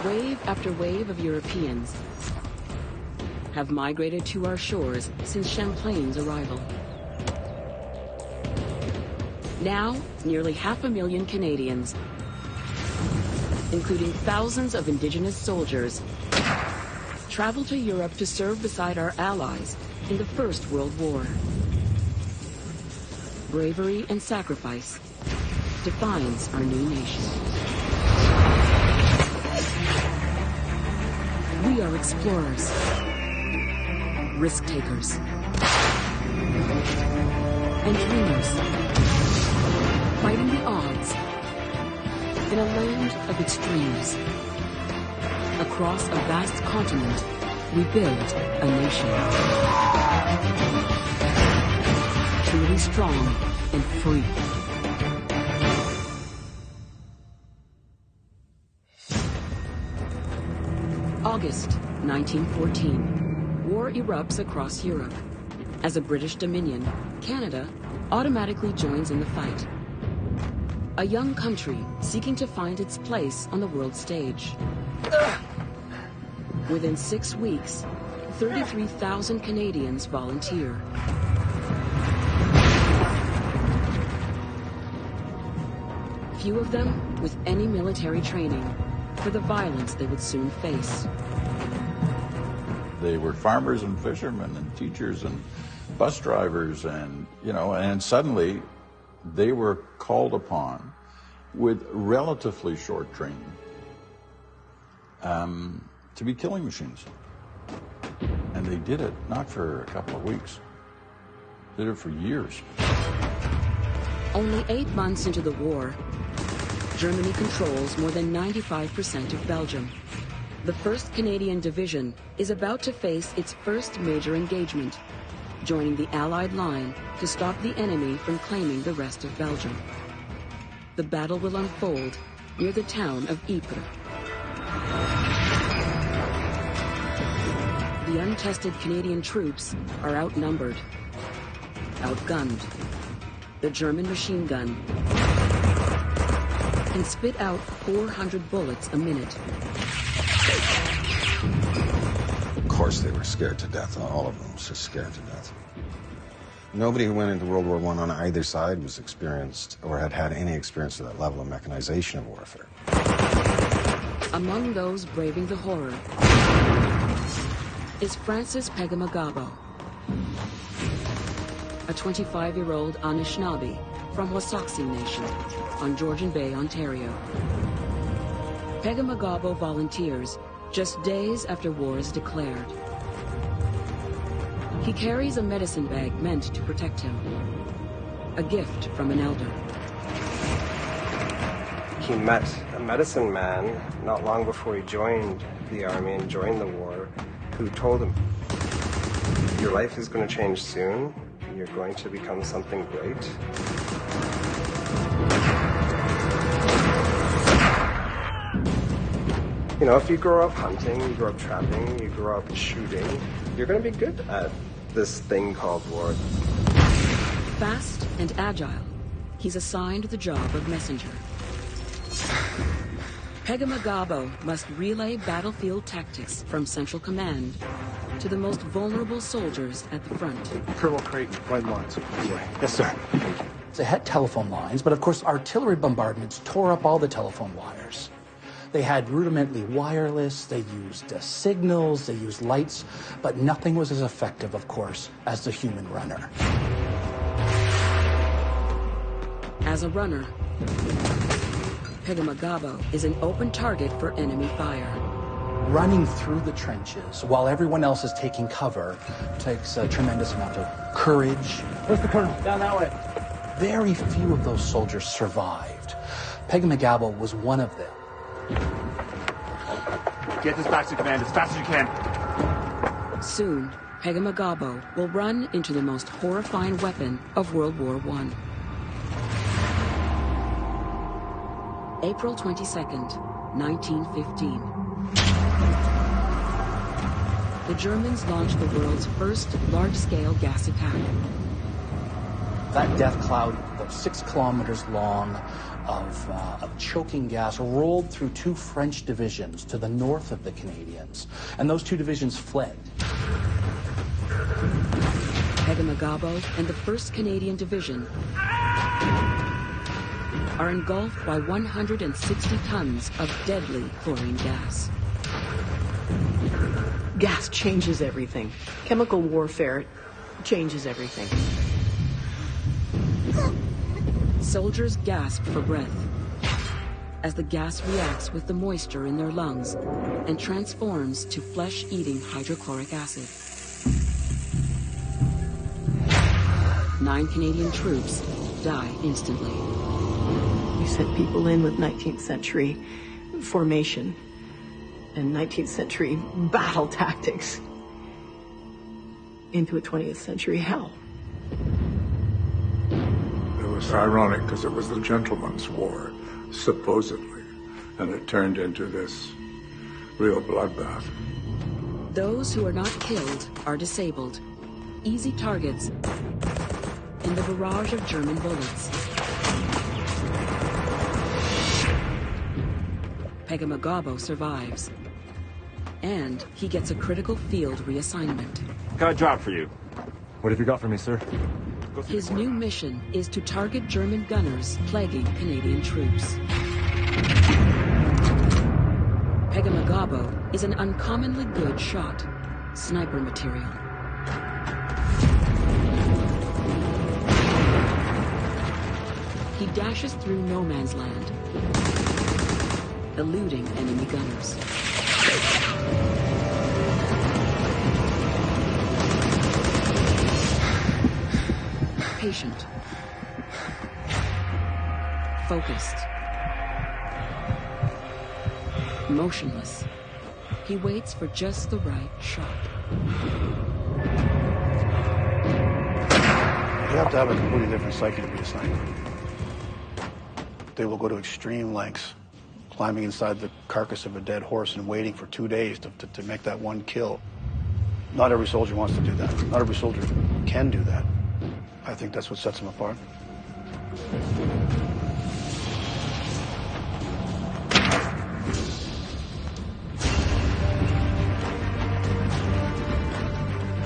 Wave after wave of Europeans have migrated to our shores since Champlain's arrival. Now, nearly 500,000 Canadians, including thousands of Indigenous soldiers, travel to Europe to serve beside our allies in the First World War. Bravery and sacrifice defines our new nation. We are explorers, risk-takers, and dreamers, fighting the odds in a land of extremes. Across a vast continent, we build a nation. Truly strong and free. August 1914. War erupts across Europe. As a British Dominion, Canada automatically joins in the fight. A young country seeking to find its place on the world stage. Within 6 weeks, 33,000 Canadians volunteer. Few of them with any military training for the violence they would soon face. They were farmers and fishermen and teachers and bus drivers and suddenly they were called upon with relatively short training to be killing machines. And they did it not for a couple of weeks. They did it for years. Only 8 months into the war, Germany controls more than 95% of Belgium. The 1st Canadian Division is about to face its first major engagement, joining the Allied line to stop the enemy from claiming the rest of Belgium. The battle will unfold near the town of Ypres. The untested Canadian troops are outnumbered, outgunned. The German machine gun can spit out 400 bullets a minute. Of course they were scared to death. All of them was just scared to death. Nobody who went into World War I on either side was experienced or had had any experience of that level of mechanization of warfare. Among those braving the horror is Francis Pegamagabo, a 25-year-old Anishinaabe from Wasauksing Nation on Georgian Bay, Ontario. Pegamagabo volunteers just days after war is declared. He carries a medicine bag meant to protect him, a gift from an elder. He met a medicine man not long before he joined the army and joined the war, who told him, "Your life is going to change soon. You're going to become something great." You know, if you grow up hunting, you grow up trapping, you grow up shooting, you're going to be good at this thing called war. Fast and agile, he's assigned the job of messenger. Pegamagabo must relay battlefield tactics from Central Command to the most vulnerable soldiers at the front. Colonel Creighton, right lines. Yes, sir. They had telephone lines, but of course artillery bombardments tore up all the telephone wires. They had rudimentary wireless, they used signals, they used lights, but nothing was as effective, of course, as the human runner. As a runner, Pegamagabo is an open target for enemy fire. Running through the trenches while everyone else is taking cover takes a tremendous amount of courage. Where's the colonel? Down that way. Very few of those soldiers survived. Pegamagabo was one of them. Get this back to command as fast as you can. Soon, Pegamagabo will run into the most horrifying weapon of World War I. April 22nd, 1915. The Germans launched the world's first large-scale gas attack. That death cloud, about 6 kilometers long, of choking gas rolled through 2 French divisions to the north of the Canadians, and those 2 divisions fled. Pegama-Gabo and the 1st Canadian Division are engulfed by 160 tons of deadly chlorine gas. Gas changes everything. Chemical warfare changes everything. Soldiers gasp for breath as the gas reacts with the moisture in their lungs and transforms to flesh-eating hydrochloric acid. 9 Canadian troops die instantly. We sent people in with 19th century formation and 19th century battle tactics into a 20th century hell. It was ironic because it was the gentleman's war, supposedly, and it turned into this real bloodbath. Those who are not killed are disabled, easy targets in the barrage of German bullets. Pegama-Gabo survives, and he gets a critical field reassignment. Got a job for you. What have you got for me, sir? His new mission is to target German gunners plaguing Canadian troops. Pegama-Gabo is an uncommonly good shot, sniper material. He dashes through no man's land, eluding enemy gunners. Patient. Focused. Motionless. He waits for just the right shot. You have to have a completely different psyche to be a sniper. They will go to extreme lengths, climbing inside the carcass of a dead horse and waiting for 2 days to make that one kill. Not every soldier wants to do that. Not every soldier can do that. I think that's what sets them apart.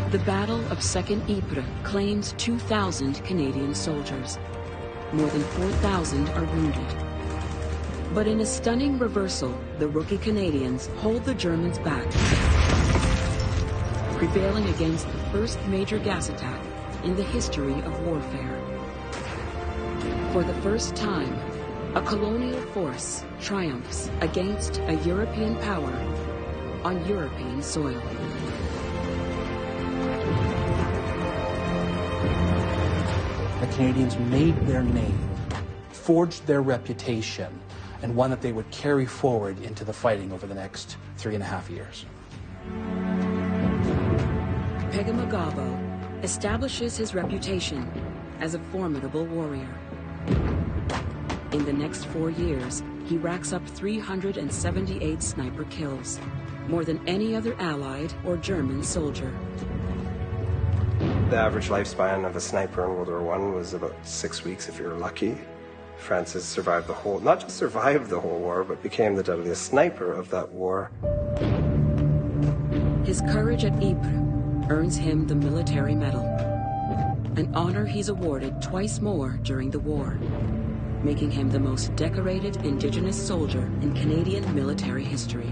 The Battle of Second Ypres claims 2,000 Canadian soldiers. More than 4,000 are wounded. But in a stunning reversal, the rookie Canadians hold the Germans back, prevailing against the first major gas attack in the history of warfare. For the first time, a colonial force triumphs against a European power on European soil. The Canadians made their name, forged their reputation, and one that they would carry forward into the fighting over the next 3.5 years. Pegama-Gabo establishes his reputation as a formidable warrior. In the next 4 years, he racks up 378 sniper kills, more than any other Allied or German soldier. The average lifespan of a sniper in World War I was about 6 weeks if you were lucky. Francis survived the whole, not just survived the whole war, but became the deadliest sniper of that war. His courage at Ypres earns him the Military Medal, an honor he's awarded twice more during the war, making him the most decorated Indigenous soldier in Canadian military history.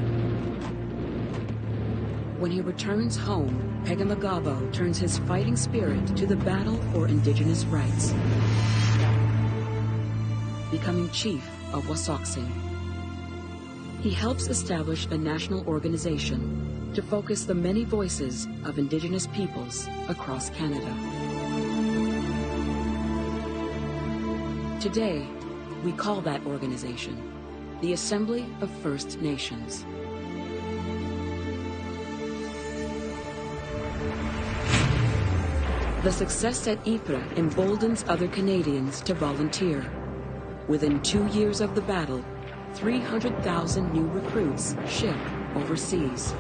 When he returns home, Pegama-Gabo turns his fighting spirit to the battle for Indigenous rights, becoming chief of Wasauksing. He helps establish a national organization to focus the many voices of Indigenous peoples across Canada. Today, we call that organization the Assembly of First Nations. The success at Ypres emboldens other Canadians to volunteer. Within 2 years of the battle, 300,000 new recruits ship overseas.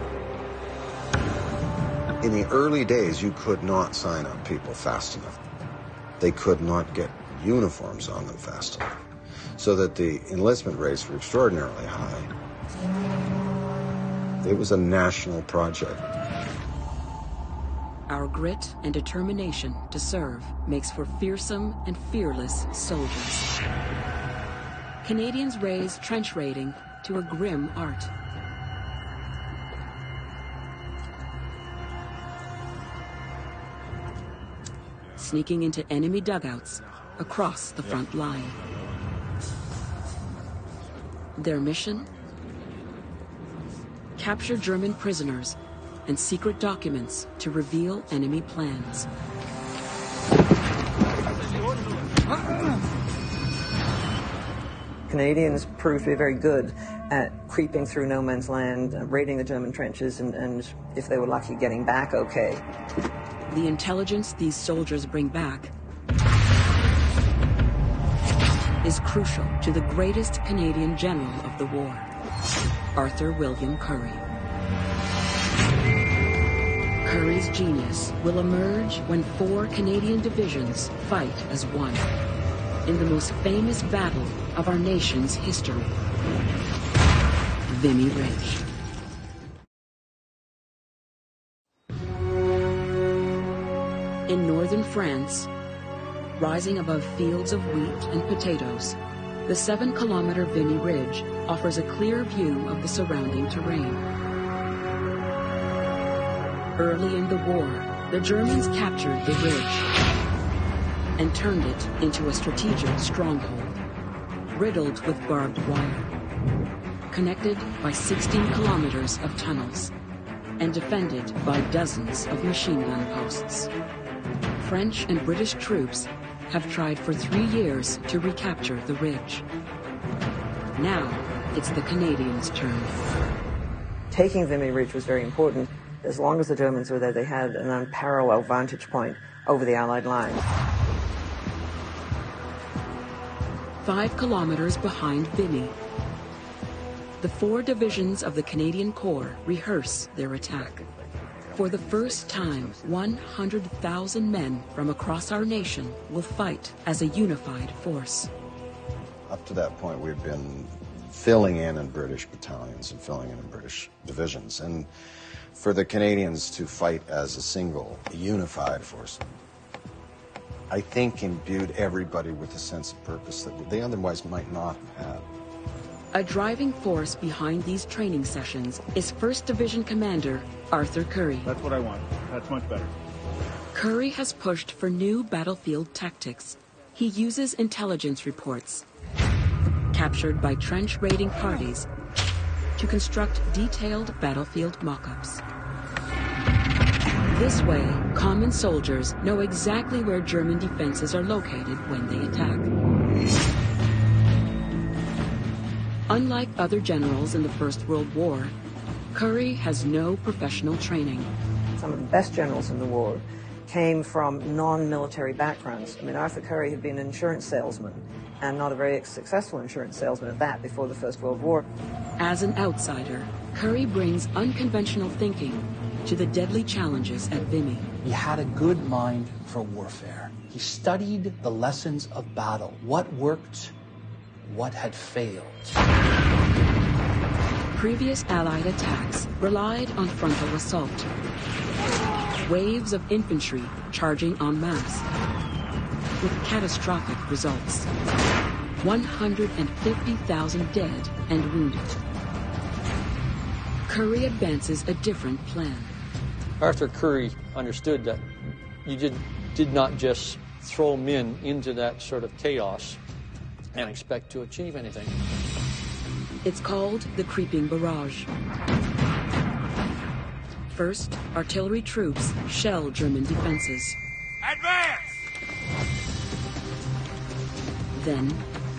In the early days, you could not sign up people fast enough. they could not get uniforms on them fast enough, so that the enlistment rates were extraordinarily high. It was a national project. Our grit and determination to serve makes for fearsome and fearless soldiers. Canadians raise trench raiding to a grim art. Sneaking into enemy dugouts across the front line. Their mission? Capture German prisoners and secret documents to reveal enemy plans. Canadians proved to be very good at creeping through no man's land, raiding the German trenches, and if they were lucky, getting back okay. The intelligence these soldiers bring back is crucial to the greatest Canadian general of the war, Arthur William Currie. Currie's genius will emerge when 4 Canadian divisions fight as one in the most famous battle of our nation's history, Vimy Ridge. In northern France, rising above fields of wheat and potatoes, the 7-kilometer Vimy Ridge offers a clear view of the surrounding terrain. Early in the war, the Germans captured the ridge and turned it into a strategic stronghold, riddled with barbed wire, connected by 16 kilometers of tunnels, and defended by dozens of machine gun posts. French and British troops have tried for 3 years to recapture the ridge. Now, it's the Canadians' turn. Taking Vimy Ridge was very important. As long as the Germans were there, they had an unparalleled vantage point over the Allied lines. 5 kilometers behind Vimy, the 4 divisions of the Canadian Corps rehearse their attack. For the first time, 100,000 men from across our nation will fight as a unified force. Up to that point, we'd been filling in British battalions and filling in British divisions. And for the Canadians to fight as a single, unified force, I think imbued everybody with a sense of purpose that they otherwise might not have had. A driving force behind these training sessions is 1st Division Commander Arthur Currie. That's what I want. That's much better. Currie has pushed for new battlefield tactics. He uses intelligence reports, captured by trench raiding parties, to construct detailed battlefield mock-ups. This way, common soldiers know exactly where German defenses are located when they attack. Unlike other generals in the First World War, Currie has no professional training. Some of the best generals in the war came from non-military backgrounds. I mean, Arthur Currie had been an insurance salesman, and not a very successful insurance salesman at that before the First World War. As an outsider, Currie brings unconventional thinking to the deadly challenges at Vimy. He had a good mind for warfare. He studied the lessons of battle, what worked, what had failed. Previous Allied attacks relied on frontal assault. Waves of infantry charging en masse, with catastrophic results. 150,000 dead and wounded. Currie advances a different plan. Arthur Currie understood that you did not just throw men into that sort of chaos and expect to achieve anything. It's called the creeping barrage. First, artillery troops shell German defenses. Advance! Then,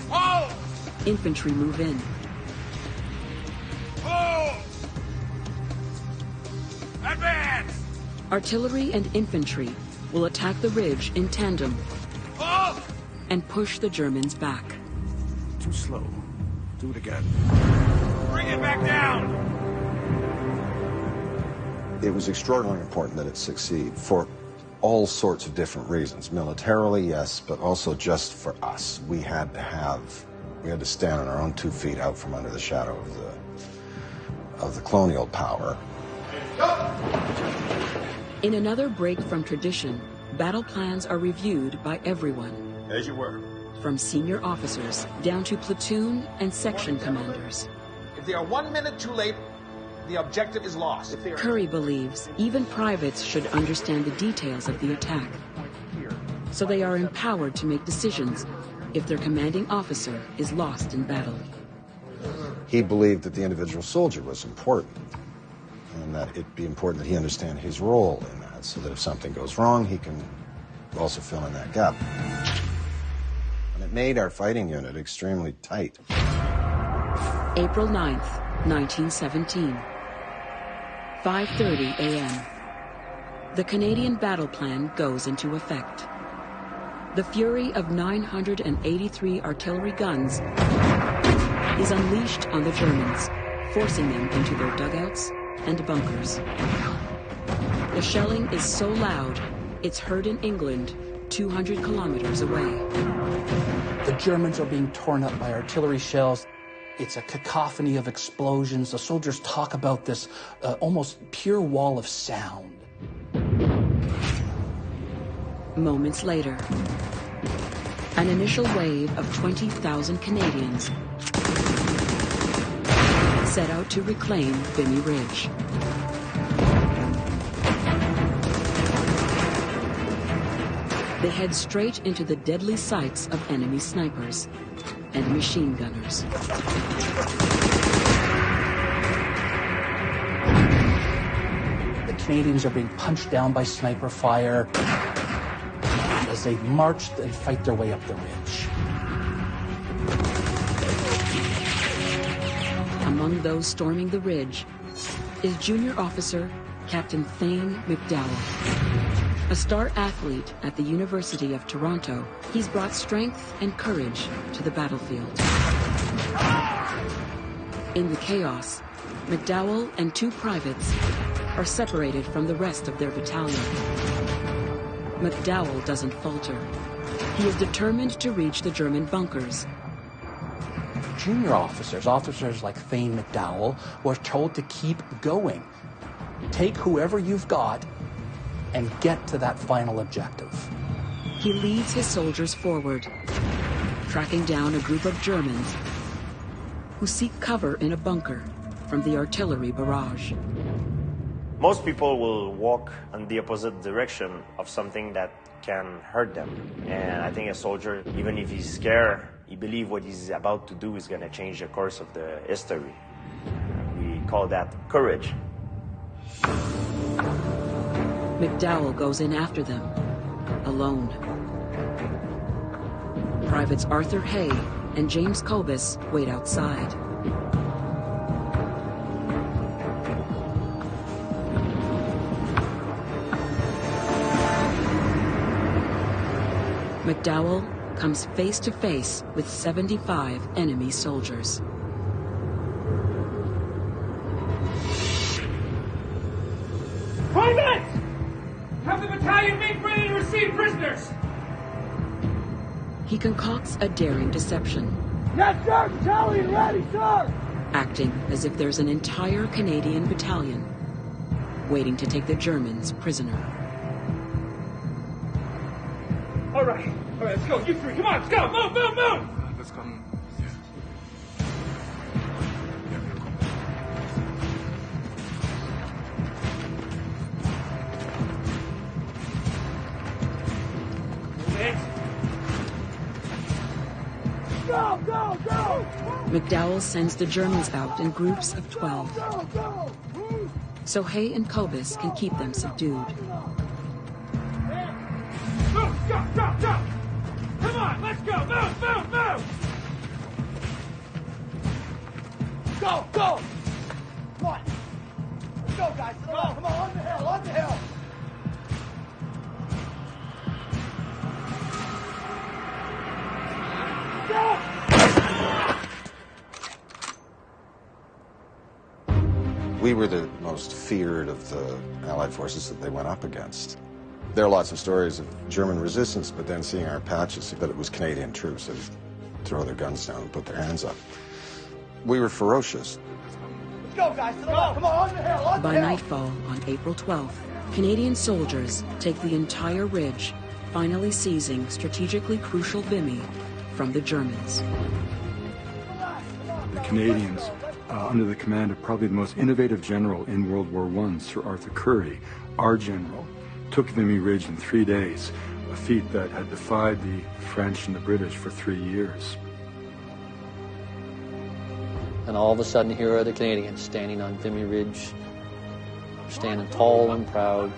Hold! infantry move in. Hold! Advance! Artillery and infantry will attack the ridge in tandem Hold! and push the Germans back. Too slow. Do it again. Bring it back down! It was extraordinarily important that it succeed for all sorts of different reasons. Militarily, yes, but also just for us. We had to stand on our own 2 feet out from under the shadow of the colonial power. In another break from tradition, battle plans are reviewed by everyone. As you were. From senior officers down to platoon and section commanders. If they are 1 minute too late, the objective is lost. Curry believes even privates should understand the details of the attack, so they are empowered to make decisions if their commanding officer is lost in battle. He believed that the individual soldier was important, and that it'd be important that he understand his role in that, so that if something goes wrong, he can also fill in that gap. And it made our fighting unit extremely tight. April 9th, 1917. 5:30 a.m. The Canadian battle plan goes into effect. The fury of 983 artillery guns is unleashed on the Germans, forcing them into their dugouts and bunkers. The shelling is so loud, it's heard in England 200 kilometers away. The Germans are being torn up by artillery shells. It's a cacophony of explosions. The soldiers talk about this almost pure wall of sound. Moments later, an initial wave of 20,000 Canadians set out to reclaim Vimy Ridge. They head straight into the deadly sights of enemy snipers and machine gunners. The Canadians are being punched down by sniper fire as they march and fight their way up the ridge. Among those storming the ridge is junior officer Captain Thane McDowell. A star athlete at the University of Toronto, he's brought strength and courage to the battlefield. In the chaos, McDowell and 2 privates are separated from the rest of their battalion. McDowell doesn't falter. He is determined to reach the German bunkers. Junior officers like Thane McDowell, were told to keep going. Take whoever you've got and get to that final objective. He leads his soldiers forward, tracking down a group of Germans who seek cover in a bunker from the artillery barrage. Most people will walk in the opposite direction of something that can hurt them. And I think a soldier, even if he's scared, he believes what he's about to do is going to change the course of the history. We call that courage. McDowell goes in after them, alone. Privates Arthur Hay and James Kobus wait outside. McDowell comes face to face with 75 enemy soldiers. Privates! Have the battalion make ready to receive prisoners! He concocts a daring deception. Yes, sir! Battalion ready, sir! Acting as if there's an entire Canadian battalion waiting to take the Germans prisoner. All right, let's go. You 3, come on, let's go. Move, move, move! Let's go. Go, go, go! McDowell sends the Germans out in groups of 12, so Hay and Kobus can keep them subdued. Move, go, go, go! Come on, let's go, move, move, move! Go, go! Come on! Let's go, guys, come on, on the hill, on the hill! We were the most feared of the Allied forces that they went up against. There are lots of stories of German resistance, but then seeing our patches, that it was Canadian troops that would throw their guns down and put their hands up. We were ferocious. Let's go, guys, to the left. Come on the hill, on the By hill. nightfall on April 12th, Canadian soldiers take the entire ridge, finally seizing strategically crucial Vimy from the Germans. The Canadians, under the command of probably the most innovative general in World War I, Sir Arthur Currie, our general, took Vimy Ridge in 3 days, a feat that had defied the French and the British for 3 years. And all of a sudden, here are the Canadians standing on Vimy Ridge, standing tall and proud.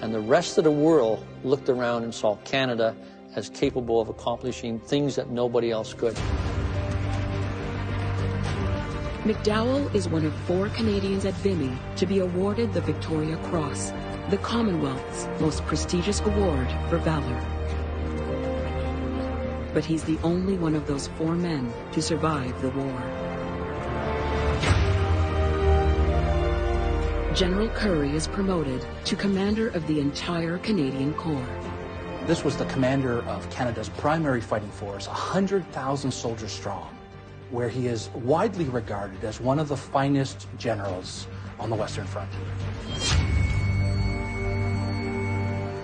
And the rest of the world looked around and saw Canada as capable of accomplishing things that nobody else could. McDowell is one of 4 Canadians at Vimy to be awarded the Victoria Cross, the Commonwealth's most prestigious award for valor. But he's the only one of those 4 men to survive the war. General Currie is promoted to commander of the entire Canadian Corps. This was the commander of Canada's primary fighting force, 100,000 soldiers strong, where he is widely regarded as one of the finest generals on the Western frontier.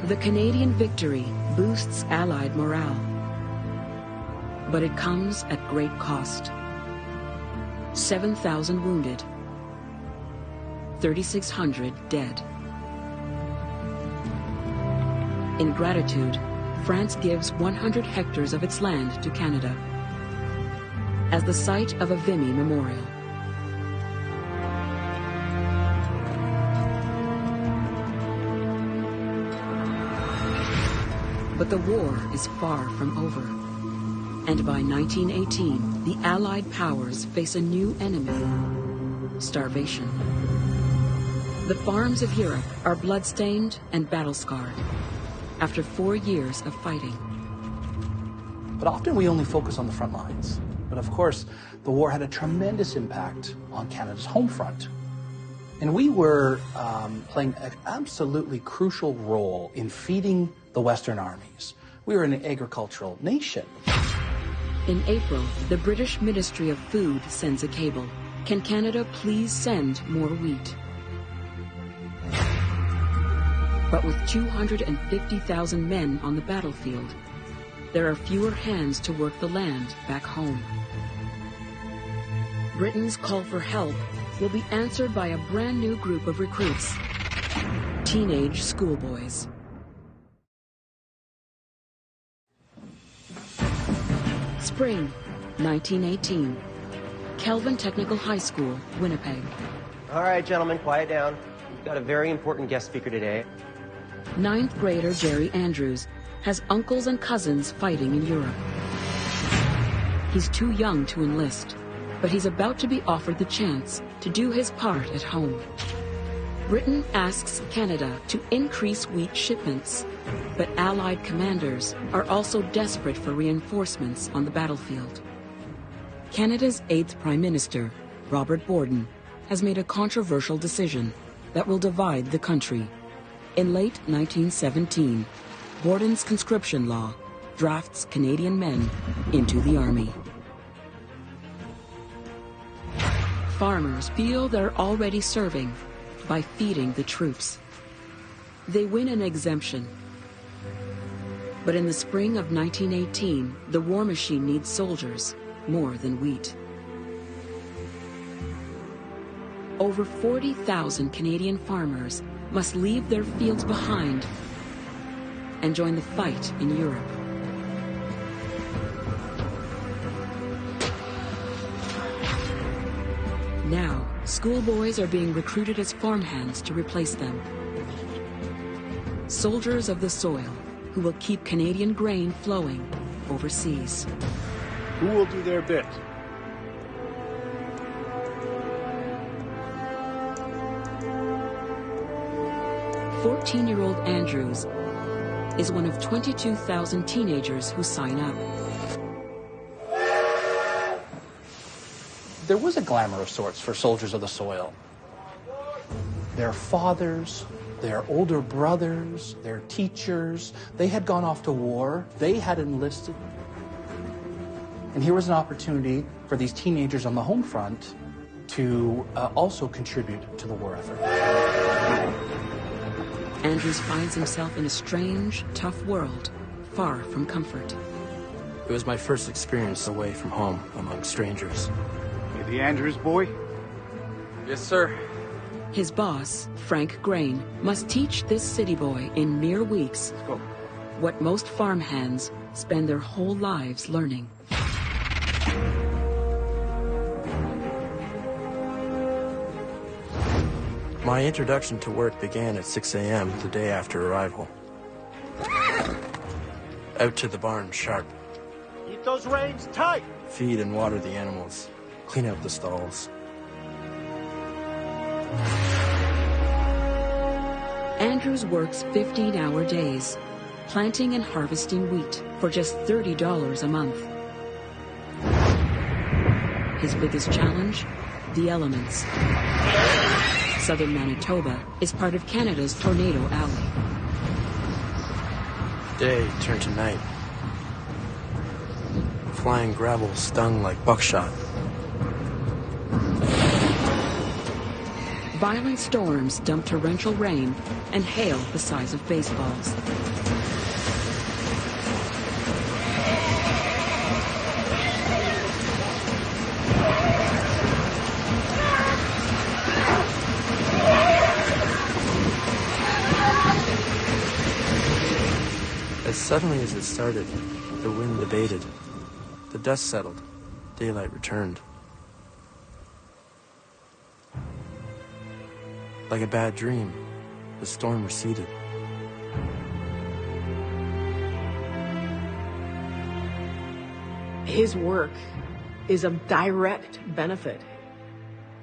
The Canadian victory boosts Allied morale, but it comes at great cost. 7,000 wounded, 3,600 dead. In gratitude, France gives 100 hectares of its land to Canada as the site of a Vimy memorial. But the war is far from over. And by 1918, the Allied powers face a new enemy: starvation. The farms of Europe are blood-stained and battle-scarred after 4 years of fighting. But often we only focus on the front lines. But of course, the war had a tremendous impact on Canada's home front. And we were playing an absolutely crucial role in feeding the Western armies. We were an agricultural nation. In April, the British Ministry of Food sends a cable. Can Canada please send more wheat? But with 250,000 men on the battlefield, there are fewer hands to work the land back home. Britain's call for help will be answered by a brand new group of recruits: teenage schoolboys. Spring 1918. Kelvin Technical High School, Winnipeg. All right, gentlemen, quiet down. We've got a very important guest speaker today. 9th grader Jerry Andrews has uncles and cousins fighting in Europe. He's too young to enlist, but he's about to be offered the chance to do his part at home. Britain asks Canada to increase wheat shipments, but Allied commanders are also desperate for reinforcements on the battlefield. Canada's 8th Prime Minister, Robert Borden, has made a controversial decision that will divide the country. In late 1917, Borden's conscription law drafts Canadian men into the army. Farmers feel they're already serving by feeding the troops. They win an exemption. But in the spring of 1918, the war machine needs soldiers more than wheat. Over 40,000 Canadian farmers must leave their fields behind and join the fight in Europe. Now, schoolboys are being recruited as farmhands to replace them. Soldiers of the soil who will keep Canadian grain flowing overseas. Who will do their bit? "14-year-old Andrews is one of 22,000 teenagers who sign up. There was a glamour of sorts for soldiers of the soil. Their fathers Their older brothers, their teachers, they had gone off to war. They had enlisted. And here was an opportunity for these teenagers on the home front to also contribute to the war effort. Andrews finds himself in a strange, tough world, far from comfort. It was my first experience away from home among strangers. You the Andrews boy? Yes, sir. His boss, Frank Grain, must teach this city boy in mere weeks what most farmhands spend their whole lives learning. My introduction to work began at 6 a.m. the day after arrival. Out to the barn sharp. Keep those reins tight! Feed and water the animals. Clean out the stalls. Andrews works 15-hour days, planting and harvesting wheat for just $30 a month. His biggest challenge? The elements. Southern Manitoba is part of Canada's Tornado Alley. Day turned to night. Flying gravel stung like buckshot. Violent storms dump torrential rain and hail the size of baseballs. As suddenly as it started, the wind abated. The dust settled. Daylight returned. Like a bad dream, the storm receded. His work is of direct benefit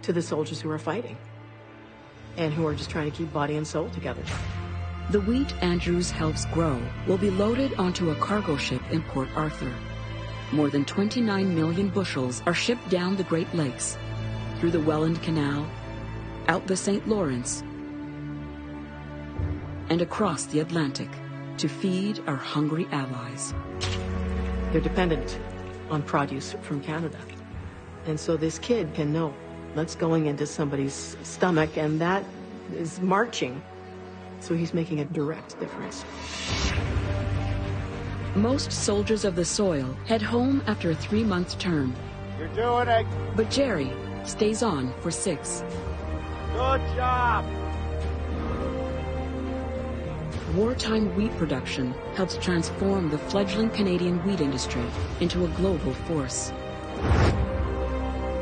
to the soldiers who are fighting and who are just trying to keep body and soul together. The wheat Andrews helps grow will be loaded onto a cargo ship in Port Arthur. More than 29 million bushels are shipped down the Great Lakes, through the Welland Canal, out the St. Lawrence, and across the Atlantic to feed our hungry allies. They're dependent on produce from Canada. And so this kid can know that's going into somebody's stomach, and that is marching. So he's making a direct difference. Most soldiers of the soil head home after a 3-month term. You're doing it. But Jerry stays on for 6. Good job. Wartime wheat production helps transform the fledgling Canadian wheat industry into a global force.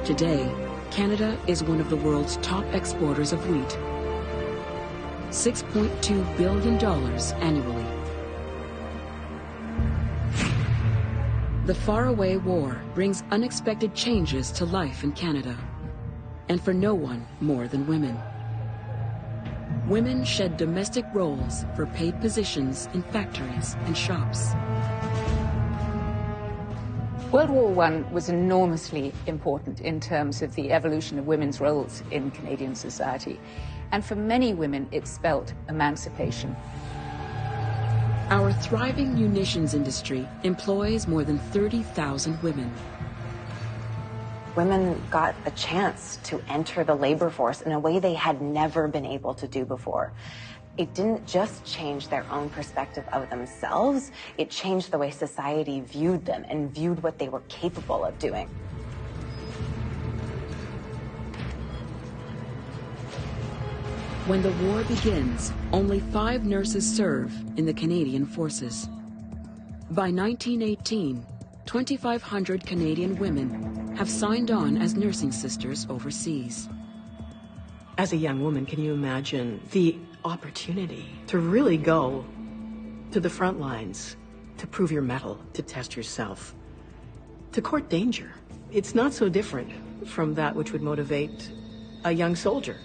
Today, Canada is one of the world's top exporters of wheat. $6.2 billion annually. The faraway war brings unexpected changes to life in Canada, and for no one more than women. Women shed domestic roles for paid positions in factories and shops. World War I was enormously important in terms of the evolution of women's roles in Canadian society. And for many women, it spelt emancipation. Our thriving munitions industry employs more than 30,000 women. Women got a chance to enter the labor force in a way they had never been able to do before. It didn't just change their own perspective of themselves, it changed the way society viewed them and viewed what they were capable of doing. When the war begins, only 5 nurses serve in the Canadian forces. By 1918, 2,500 Canadian women have signed on as nursing sisters overseas. As a young woman, can you imagine the opportunity to really go to the front lines, to prove your mettle, to test yourself, to court danger? It's not so different from that which would motivate a young soldier.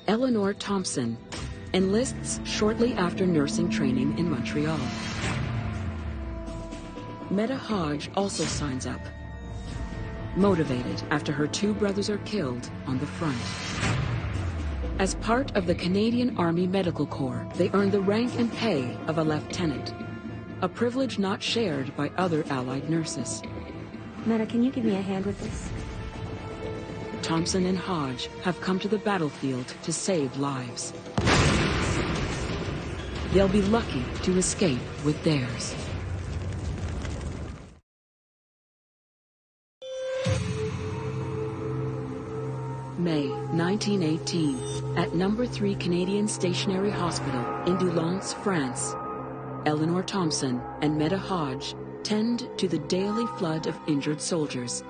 Eleanor Thompson enlists shortly after nursing training in Montreal. Meta Hodge also signs up, motivated after her 2 brothers are killed on the front. As part of the Canadian Army Medical Corps, they earned the rank and pay of a lieutenant, a privilege not shared by other Allied nurses. Meta, can you give me a hand with this? Thompson and Hodge have come to the battlefield to save lives. They'll be lucky to escape with theirs. May 1918, at No. 3 Canadian Stationary Hospital in Doullens, France, Eleanor Thompson and Meta Hodge tend to the daily flood of injured soldiers.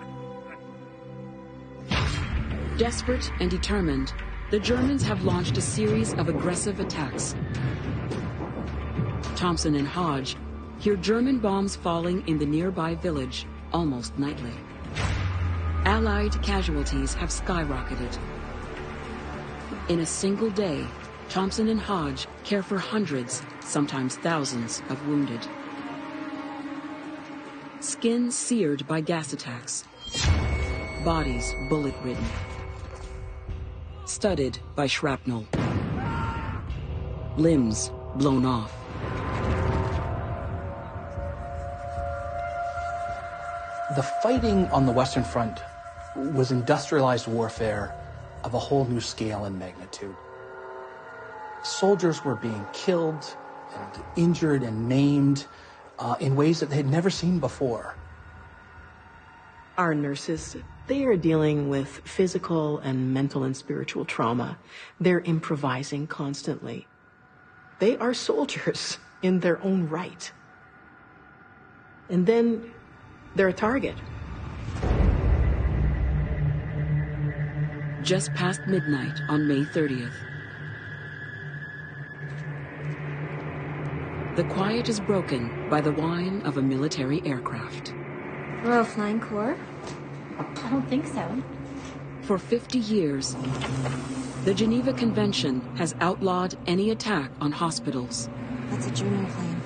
Desperate and determined, the Germans have launched a series of aggressive attacks. Thompson and Hodge hear German bombs falling in the nearby village almost nightly. Allied casualties have skyrocketed. In a single day, Thompson and Hodge care for hundreds, sometimes thousands, of wounded. Skin seared by gas attacks. Bodies bullet-ridden. Studded by shrapnel. Limbs blown off. The fighting on the Western Front was industrialized warfare of a whole new scale and magnitude. Soldiers were being killed and injured and maimed in ways that they had never seen before. Our nurses, they are dealing with physical and mental and spiritual trauma. They're improvising constantly. They are soldiers in their own right. And then they're a target. Just past midnight on May 30th. The quiet is broken by the whine of a military aircraft. Royal Flying Corps? I don't think so. For 50 years, the Geneva Convention has outlawed any attack on hospitals. That's a German plane.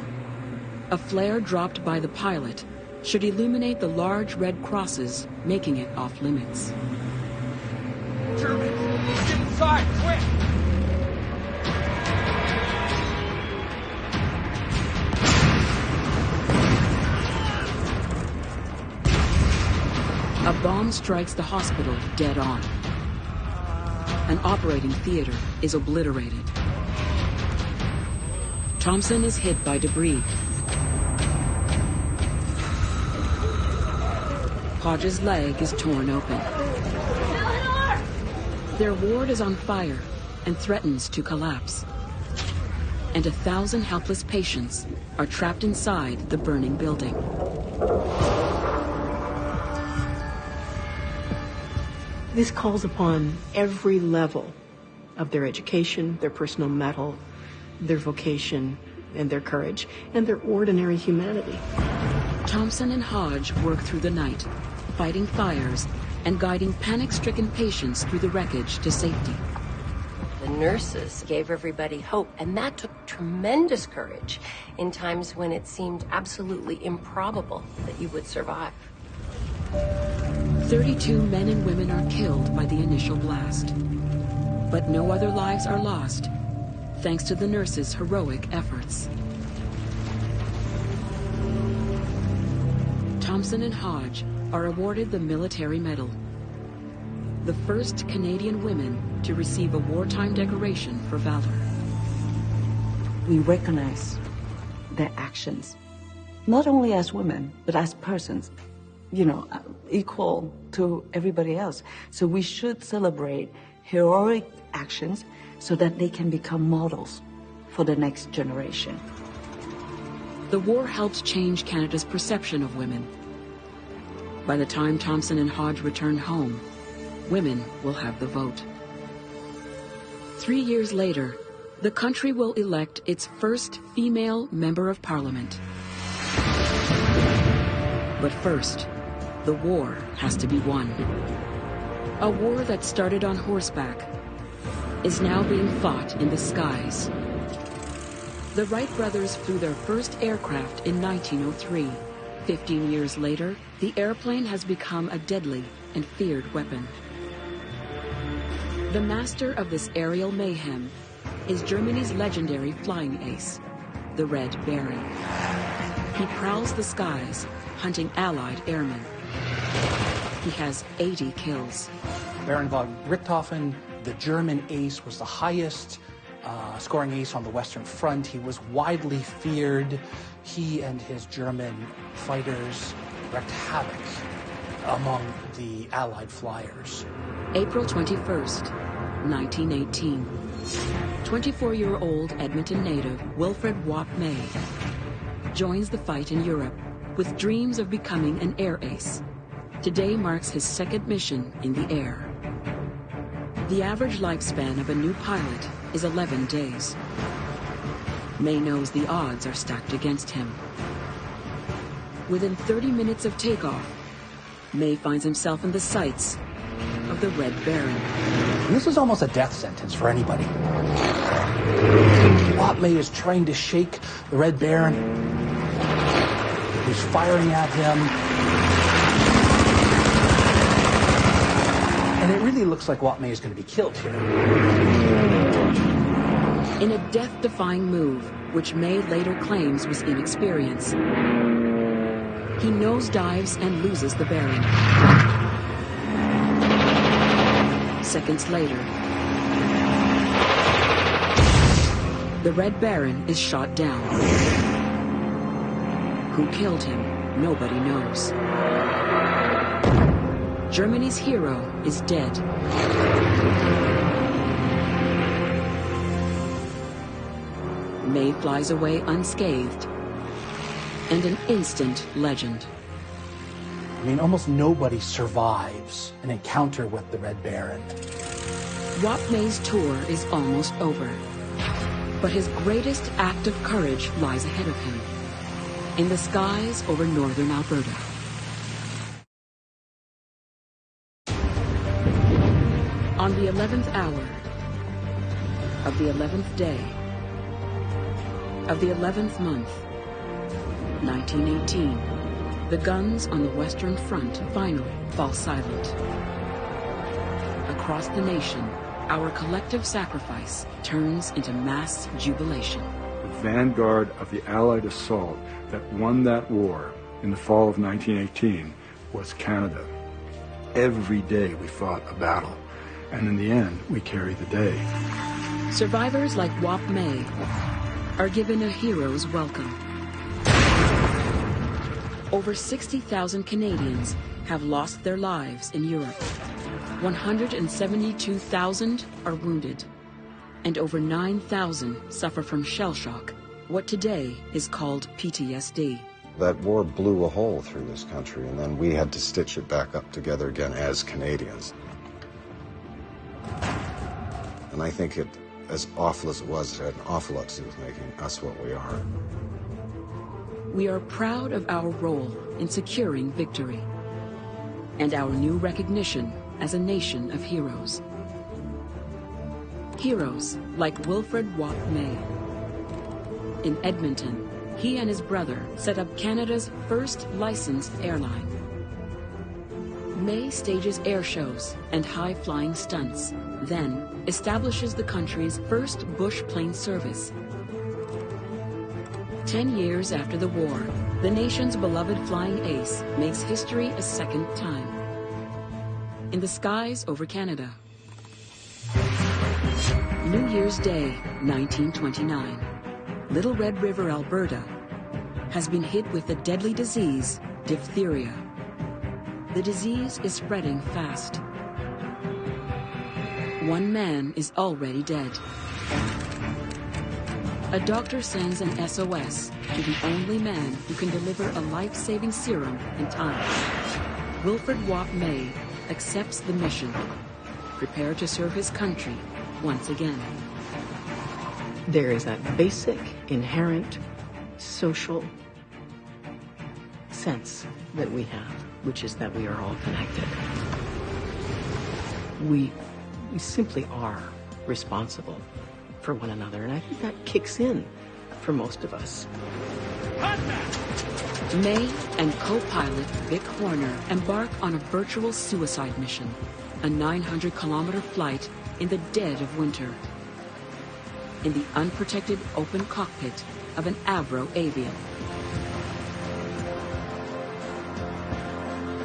A flare dropped by the pilot should illuminate the large red crosses, making it off limits. Germans, get inside, quick! A bomb strikes the hospital dead on. An operating theater is obliterated. Thompson is hit by debris. Hodge's leg is torn open. Their ward is on fire and threatens to collapse. And 1,000 helpless patients are trapped inside the burning building. This calls upon every level of their education, their personal mettle, their vocation, and their courage, and their ordinary humanity. Thompson and Hodge work through the night, fighting fires and guiding panic-stricken patients through the wreckage to safety. The nurses gave everybody hope, and that took tremendous courage in times when it seemed absolutely improbable that you would survive. 32 men and women are killed by the initial blast. But no other lives are lost, thanks to the nurses' heroic efforts. Thompson and Hodge are awarded the Military Medal, the first Canadian women to receive a wartime decoration for valor. We recognize their actions, not only as women, but as persons, you know, equal to everybody else. So we should celebrate heroic actions so that they can become models for the next generation. The war helped change Canada's perception of women. By the time Thompson and Hodge return home, women will have the vote. 3 years later, the country will elect its first female member of parliament. But first, the war has to be won. A war that started on horseback is now being fought in the skies. The Wright brothers flew their first aircraft in 1903. 15 years later, the airplane has become a deadly and feared weapon. The master of this aerial mayhem is Germany's legendary flying ace, the Red Baron. He prowls the skies, hunting Allied airmen. He has 80 kills. Baron von Richthofen, the German ace, was the highest scoring ace on the Western Front. He was widely feared. He and his German fighters wreaked havoc among the Allied flyers. April 21st, 1918. 24-year-old Edmonton native Wilfred Wap May joins the fight in Europe with dreams of becoming an air ace. Today marks his second mission in the air. The average lifespan of a new pilot is 11 days. May knows the odds are stacked against him. Within 30 minutes of takeoff, May finds himself in the sights of the Red Baron. And this is almost a death sentence for anybody. Wap May is trying to shake the Red Baron. He's firing at him. And it really looks like Wap May is going to be killed here. In a death-defying move, which May later claims was inexperience, he nosedives and loses the Baron. Seconds later, the Red Baron is shot down. Who killed him, nobody knows. Germany's hero is dead. May flies away unscathed, and an instant legend. I mean, almost nobody survives an encounter with the Red Baron. Wap May's tour is almost over, but his greatest act of courage lies ahead of him, in the skies over northern Alberta. On the 11th hour of the 11th day of the 11th month, 1918, the guns on the Western Front finally fall silent. Across the nation, our collective sacrifice turns into mass jubilation. The vanguard of the Allied assault that won that war in the fall of 1918 was Canada. Every day we fought a battle, and in the end, we carried the day. Survivors like Wap May are given a hero's welcome. Over 60,000 Canadians have lost their lives in Europe. 172,000 are wounded, and over 9,000 suffer from shell shock, what today is called PTSD. That war blew a hole through this country, and then we had to stitch it back up together again as Canadians. And I think it, as awful as it was, had an awful lot to do with making us what we are. We are proud of our role in securing victory and our new recognition as a nation of heroes. Heroes like Wilfred Wap May. In Edmonton, he and his brother set up Canada's first licensed airline. May stages air shows and high-flying stunts, then establishes the country's first bush plane service. 10 years after the war, the nation's beloved flying ace makes history a second time. In the skies over Canada. New Year's Day, 1929. Little Red River, Alberta, has been hit with the deadly disease, diphtheria. The disease is spreading fast. One man is already dead. A doctor sends an SOS to the only man who can deliver a life-saving serum in time. Wilfred Wap May accepts the mission, prepared to serve his country once again. There is that basic, inherent, social sense that we have, which is that we are all connected. We simply are responsible for one another, and I think that kicks in for most of us. May and co-pilot Vic Horner embark on a virtual suicide mission, a 900-kilometer flight in the dead of winter, in the unprotected open cockpit of an Avro avian.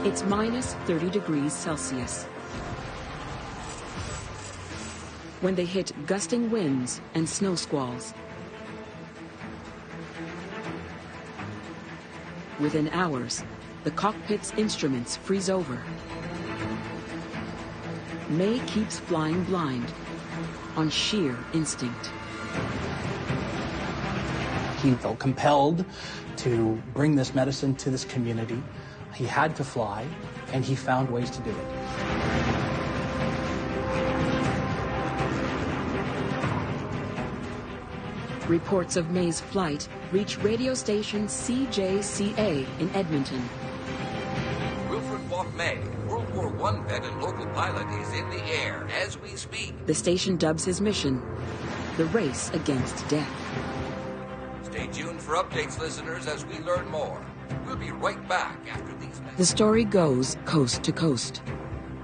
It's minus 30 degrees Celsius. When they hit gusting winds and snow squalls. Within hours, the cockpit's instruments freeze over. May keeps flying blind on sheer instinct. He felt compelled to bring this medicine to this community. He had to fly, and he found ways to do it. Reports of May's flight reach radio station CJCA in Edmonton. Wilfred Watt May, World War I vet and local pilot, is in the air as we speak. The station dubs his mission the race against death. Stay tuned for updates, listeners, as we learn more. We'll be right back after these messages. The story goes coast to coast,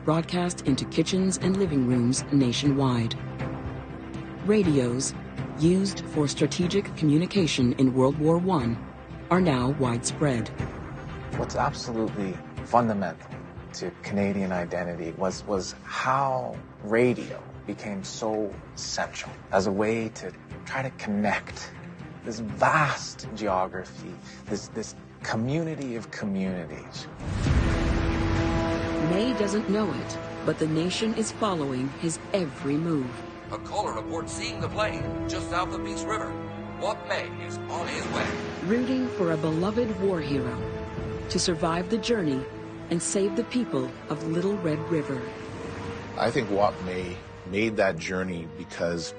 broadcast into kitchens and living rooms nationwide. Radios used for strategic communication in World War I are now widespread. What's absolutely fundamental to Canadian identity was how radio became so essential as a way to try to connect this vast geography, this community of communities. May doesn't know it, but the nation is following his every move. A caller reports seeing the plane just south of Peace River. Watt May is on his way. Rooting for a beloved war hero to survive the journey and save the people of Little Red River. I think Watt May made that journey because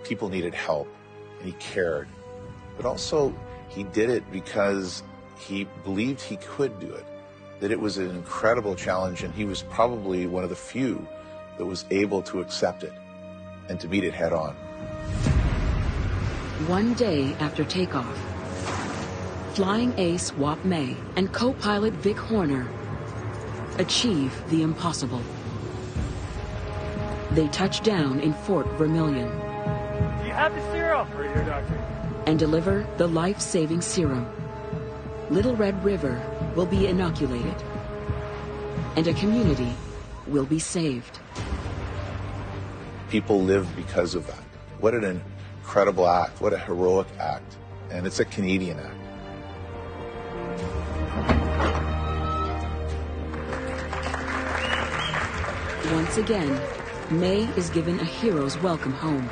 people needed help and he cared. But also he did it because he believed he could do it, that it was an incredible challenge, and he was probably one of the few that was able to accept it and to meet it head on. One day after takeoff, flying ace Watt May and co-pilot Vic Horner achieve the impossible. They touch down in Fort Vermilion. Do you have the serum? Right here, Doctor. And deliver the life-saving serum. Little Red River will be inoculated, and a community will be saved. People live because of that. What an incredible act, what a heroic act, and it's a Canadian act. Once again, May is given a hero's welcome home.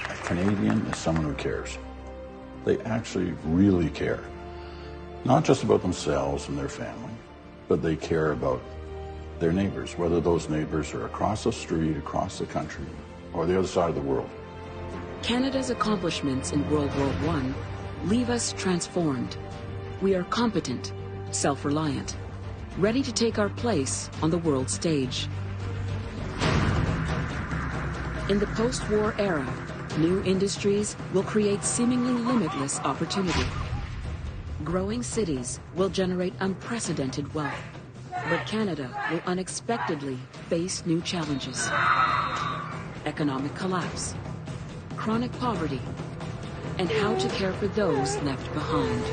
A Canadian is someone who cares. They actually really care. Not just about themselves and their family, but they care about their neighbors, whether those neighbors are across the street, across the country, or the other side of the world. Canada's accomplishments in World War I leave us transformed. We are competent, self-reliant, ready to take our place on the world stage. In the post-war era, new industries will create seemingly limitless opportunity. Growing cities will generate unprecedented wealth. But Canada will unexpectedly face new challenges. Economic collapse, chronic poverty, and how to care for those left behind.